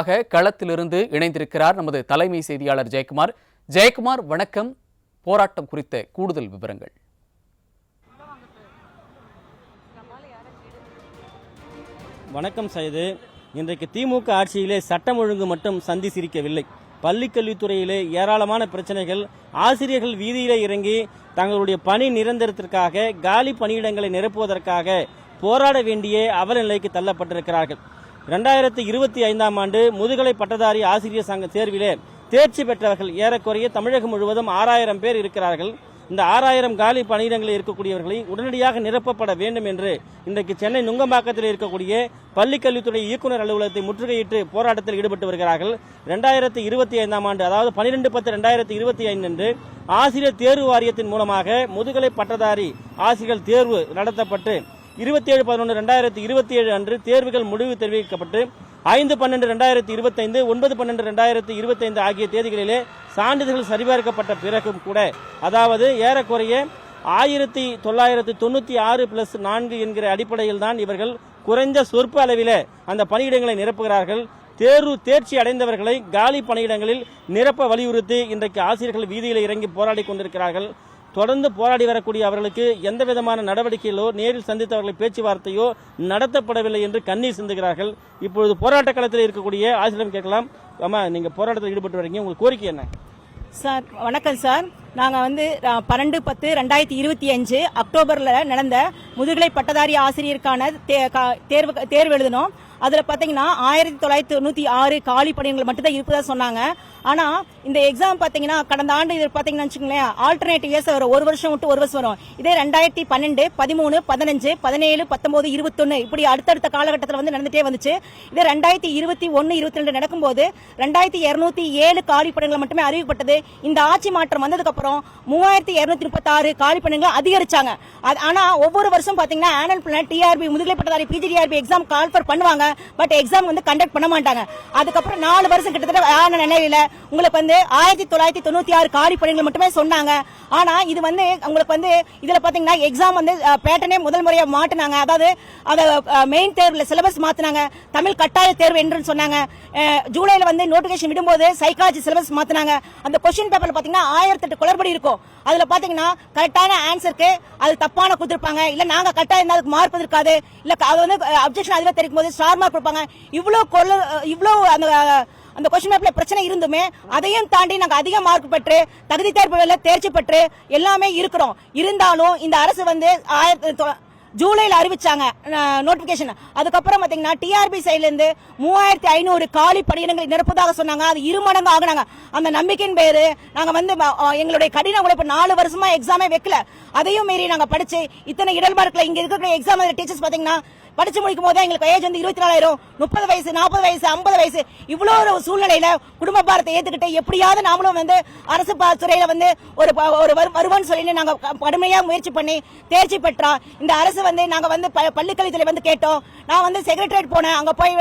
ஆக களத்திலிருந்து இணைந்திருக்கிறார் நமது தலைமை செய்தியாளர் ஜெயக்குமார். ஜெயக்குமார், வணக்கம். போராட்டம் குறித்த கூடுதல் விவரங்கள். வணக்கம் சைது. இன்றைக்கு திமுக ஆட்சியிலே சட்டம் ஒழுங்கு மட்டும் சந்தி சிரிக்கவில்லை. பள்ளிக்கல்வித்துறையிலே ஏராளமான பிரச்சனைகள். ஆசிரியர்கள் வீதியிலே இறங்கி தங்களுடைய பணி நிரந்தரத்திற்காக காலி பணியிடங்களை நிரப்புவதற்காக போராட வேண்டிய அவல நிலைக்கு தள்ளப்பட்டிருக்கிறார்கள். 2025ஆம் ஆண்டு முதுகலை பட்டதாரி ஆசிரியர் சங்க தேர்விலே தேர்ச்சி பெற்றவர்கள் ஏறக்குறைய தமிழகம் முழுவதும் 6000 பேர் இருக்கிறார்கள். இந்த 6000 காலி பணியிடங்களில் இருக்கக்கூடியவர்களை உடனடியாக நிரப்பப்பட வேண்டும் என்று இன்றைக்கு சென்னை நுங்கம்பாக்கத்தில் இருக்கக்கூடிய பள்ளிக்கல்வித்துறை இயக்குநர் அலுவலகத்தை முற்றுகையிட்டு போராட்டத்தில் ஈடுபட்டு வருகிறார்கள். 2025ஆம் ஆண்டு, அதாவது 12/10/2025 அன்று ஆசிரியர் தேர்வு வாரியத்தின் மூலமாக முதுகலை பட்டதாரி ஆசிரியர்கள் தேர்வு நடத்தப்பட்டு 27/11/2027 அன்று தேர்வுகள் முடிவு தெரிவிக்கப்பட்டு 5/12/2025, 9/12/2025 ஆகிய தேதிகளிலே சான்றிதழ்கள் சரிபார்க்கப்பட்ட பிறகும் கூட, அதாவது ஏறக்குறைய 1996+4 என்கிற அடிப்படையில் தான் இவர்கள் குறைந்த சொற்ப அளவிலே அந்த பணியிடங்களை நிரப்புகிறார்கள். தேர்ச்சி அடைந்தவர்களை காலி பணியிடங்களில் நிரப்ப வலியுறுத்தி இன்றைக்கு ஆசிரியர்கள் வீதியில் இறங்கி போராடி கொண்டிருக்கிறார்கள். தொடர்ந்து போராடி வரக்கூடிய அவர்களுக்கு எந்த விதமான நடவடிக்கைகளோ நேரில் சந்தித்தவர்களை பேச்சுவார்த்தையோ நடத்தப்படவில்லை என்று கண்ணீர் சிந்துகிறார்கள். இப்பொழுது போராட்ட களத்தில் இருக்கக்கூடிய ஆசிரியர் கேட்கலாம். ஆமா, நீங்க போராட்டத்தில் ஈடுபட்டு வரீங்க, உங்களுக்கு கோரிக்கை என்ன? சார் வணக்கம் சார். நாங்கள் 12/10/2025 அக்டோபரில் நடந்த முதுகலை பட்டதாரி ஆசிரியருக்கான தேர்வு எழுதினோம். அதில் பார்த்தீங்கன்னா 1996 காலி பணியிடங்கள் மட்டும்தான் இருப்பதா சொன்னாங்க. ஆனால் இந்த எக்ஸாம் பார்த்தீங்கன்னா கடந்த ஆண்டு இது பார்த்தீங்கன்னா வச்சுக்கோங்களேன், ஆல்டர்னேட்டிவ் இயர்ஸ் வரும், ஒரு வருஷம் விட்டு ஒரு வருஷம் வரும். இதே 2012, 13, 15, 17, 19, 21 இப்படி அடுத்தடுத்த காலகட்டத்தில் நடந்துட்டே வந்துச்சு. இதே 2021, 22 நடக்கும்போது 2207 காலி பணியிடங்கள் மட்டுமே அறிவிக்கப்பட்டது. இந்த ஆட்சி மாற்றம் வந்ததுக்கு அப்புறம் 3236 காலி பணியிடங்கள் அதிகரிச்சாங்க. ஆனா ஒவ்வொரு வருஷம் பாத்தீங்கன்னா ஆனுவல் பிளான் டிஆர்பி முதுகலை பட்டதாரி பிஜிடிஆர்பி எக்ஸாம் கால்ஃபர் பண்ணுவாங்க. பட் எக்ஸாம் கண்டக்ட் பண்ண மாட்டாங்க. அதுக்கப்புறம் 4 வருஷம் கிட்டத்தட்ட ஆன நிலையில உங்களுக்கு 1996 காலி பணிகள் மட்டுமே சொன்னாங்க. ஆனா இது உங்களுக்கு இதுல பாத்தீங்கன்னா எக்ஸாம் பேட்டர்னே முதல் முறையா மாட்டினாங்க. அதாவது மெயின் தேர்வுல சிலபஸ் மாத்தினாங்க. தமிழ் கட்டாய தேர்வு என்று சொன்னாங்க. ஜூலைல நோட்டிபிகேஷன் விடும்போது சைக்காலஜி சிலபஸ் மாத்தினாங்க. அந்த கொஸ்டின் பேப்பர்ல பாத்தீங்கன்னா 1008 குளறுபடி இருக்கும். அதுல பாத்தீங்கன்னா கரெக்டான ஆன்சருக்கு அது தப்பான கொடுத்திருப்பாங்க. இல்ல நாங்க கரெக்டா இருந்தா அதுக்கு மார்க் இருக்காது. இல்ல அது அப்ஜெக்ஷன் அதுல தெரிவிக்கும் போது ஸ்டார் மார்க் கொடுப்பாங்க. இவ்வளவு அந்த கொஸ்டின் பேப்பர்ல பிரச்சனை இருந்துமே அதையும் தாண்டி நாங்க அதிக மார்க் பெற்று தகுதி தேர்வுல தேர்ச்சி பெற்று எல்லாமே இருக்கிறோம். இருந்தாலும் இந்த அரசு ஜூலைல அறிவிச்சாங்க நோட்டிபிகேஷன். அதுக்கப்புறம் பாத்தீங்கன்னா டிஆர்பி சைட்ல இருந்து 3500 காலி பணியிடங்களை நிரப்புவதாக சொன்னாங்க. அது 2 மடங்கு ஆகுனாங்க. அந்த நம்பிக்கையின் பேரு நாங்க எங்களுடைய கடின உழைப்பு 4 வருஷமா எக்ஸாமே வைக்கல. அதையும் மீறி நாங்க படிச்சு இத்தனை இடர்பாடுகளை இங்க இருக்கிற எக்ஸாம் டீச்சர்ஸ் பாத்தீங்கன்னா படிச்சு முடிக்கும் போது எங்களுக்கு ஏஜ் 24,000, 30 வயசு, 40 வயசு, 50 வயசு இவ்வளவு ஒரு சூழ்நிலையில குடும்ப பாரத்தை ஏத்துக்கிட்டு எப்படியாவது நாமளும் அரசு துறையில ஒரு வருவான்னு சொல்லி நாங்க கடுமையா முயற்சி பண்ணி தேர்ச்சி பெற்றோம். இந்த அரசு நாங்க பள்ளிக்கல்வித்துறை கேட்டோம். நான் செக்ரட்டரியேட் போனேன். அங்க போய்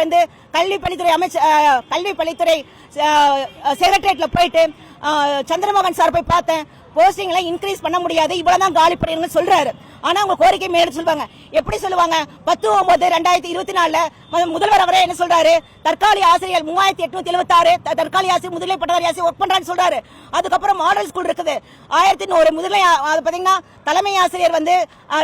கல்வி பள்ளித்துறை செக்ரட்டரியேட்ல போயிட்டு சந்திரமோகன் சார் போய் பார்த்தேன். போஸ்டிங் இன்க்ரீஸ் பண்ண முடியாது, இவ்வளவுதான் காலி பணியிடங்கள் சொல்றாரு. ஆனா அவங்க கோரிக்கை மேல சொல்லுவாங்க. எப்படி சொல்லுவாங்க? 10/9/2024 முதல்வர் அவரே என்ன சொல்றாரு? தற்காலிக ஆசிரியர் 3876 தற்காலிக ஆசிரியர் முதுகலை பட்டதாரி ஆசிரியர் ஒர்க் பண்றான்னு சொல்றாரு. அதுக்கப்புறம் மாடல் ஸ்கூல் இருக்குது 1100 முதுகலை பாத்தீங்கன்னா தலைமை ஆசிரியர்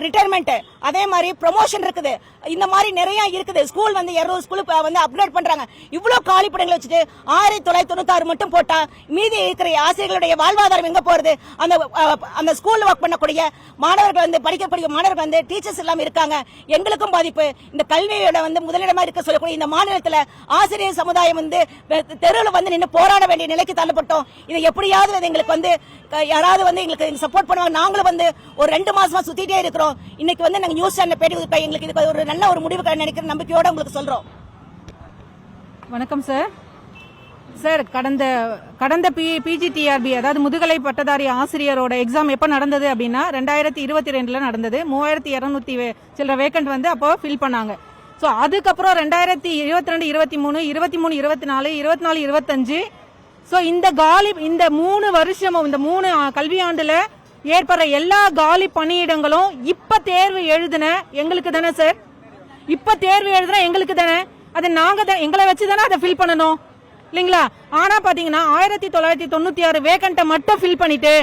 ரிட்டையர்மெண்ட், அதே மாதிரி ப்ரமோஷன் இருக்குது. இந்த மாதிரி நிறைய இருக்குது. ஸ்கூல் 200 ஸ்கூலுக்கு அப்கிரேட் பண்றாங்க. இவ்வளவு காலி பணிகளை வச்சுட்டு 1996 மட்டும் போட்டா மீதி இருக்கிற ஆசிரியர்களுடைய வாழ்வாதாரம் எங்க போறது? அந்த ஸ்கூல்ல ஒர்க் பண்ணக்கூடிய மாணவர்கள் படிக்கக்கூடிய மாணவர்கள் டீச்சர்ஸ் எல்லாம் இருக்காங்க. எங்களுக்கும் பாதிப்பு. இந்த கல்வியோட முதலிடமா இருக்க சொல்லக்கூடிய இந்த மாநிலத்தில் ஆசிரியர் சமுதாயம் தெருவில் நின்று போராட வேண்டிய நிலைக்கு தள்ளப்பட்டோம். இதை எப்படியாவது எங்களுக்கு யாராவது எங்களுக்கு சப்போர்ட் பண்ணுவாங்க. நாங்களும் ஒரு 2 மாசமா சுத்திட்டே இருக்கிறோம். இன்னைக்கு நாங்க நியூஸ் சேனல் பேட்டி எங்களுக்கு இதுக்கு ஒரு நல்ல ஒரு முடிவு நினைக்கிற நம்பிக்கையோட உங்களுக்கு சொல்றோம். வணக்கம் சார். சார், கடந்த பிஜிடிஆர்பி அதாவது முதுகலை பட்டதாரி ஆசிரியரோட எக்ஸாம் எப்ப நடந்தது அப்படின்னா 2022 நடந்தது. 3200 சில வேக்கண்ட் அப்போ ஃபில் பண்ணாங்க. ஸோ அதுக்கப்புறம் 2022, 23, 23, 24, 24, 25 ஸோ இந்த 3 வருஷமும் இந்த 3 கல்வியாண்டுல ஏற்படுற எல்லா காலி பணியிடங்களும் இப்ப தேர்வு எழுதின எங்களுக்கு தானே சார்? இப்ப தேர்வு எழுதுனா எங்களுக்கு தானே? அது நாங்க தான் எங்களை வச்சு தானே அதை ஃபில் பண்ணணும் இல்லைங்களா? ஆனா பாத்தீங்கன்னா 1996 வேகண்ட்டை மட்டும் ஃபில் பண்ணிட்டு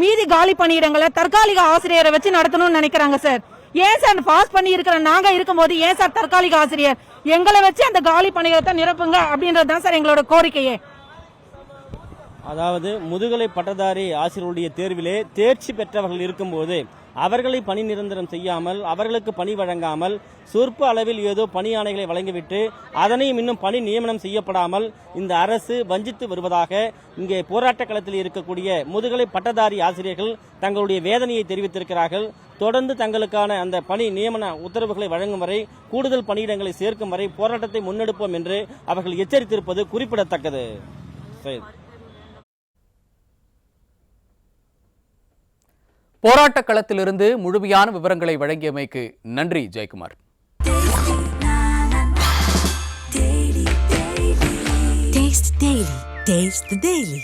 மீதி காலி பணியிடங்களை தற்காலிக ஆசிரியரை வச்சு நடத்தணும்னு நினைக்கிறாங்க சார். ஏன் சார் பாஸ் பண்ணி இருக்கிற நாங்க இருக்கும்போது ஏன் சார் தற்காலிக ஆசிரியர்? எங்களை வச்சு அந்த காலி பணியிடத்தை நிரப்புங்க அப்படின்றது தான் சார் எங்களோட கோரிக்கையே. அதாவது முதுகலை பட்டதாரி ஆசிரியருடைய தேர்விலே தேர்ச்சி பெற்றவர்கள் இருக்கும்போது அவர்களை பணி நிரந்தரம் செய்யாமல், அவர்களுக்கு பணி வழங்காமல், சொற்ப அளவில் ஏதோ பணி ஆணைகளை வழங்கிவிட்டு அதனையும் இன்னும் பணி நியமனம் செய்யப்படாமல் இந்த அரசு வஞ்சித்து வருவதாக இங்கே போராட்ட களத்தில் இருக்கக்கூடிய முதுகலை பட்டதாரி ஆசிரியர்கள் தங்களுடைய வேதனையை தெரிவித்திருக்கிறார்கள். தொடர்ந்து தங்களுக்கான அந்த பணி நியமன உத்தரவுகளை வழங்கும் வரை, கூடுதல் பணியிடங்களை சேர்க்கும் வரை போராட்டத்தை முன்னெடுப்போம் என்று அவர்கள் எச்சரித்திருப்பது குறிப்பிடத்தக்கது. போராட்ட களத்திலிருந்து முழுமையான விவரங்களை வழங்கியமைக்கு நன்றி ஜெயக்குமார். Taste the Daily.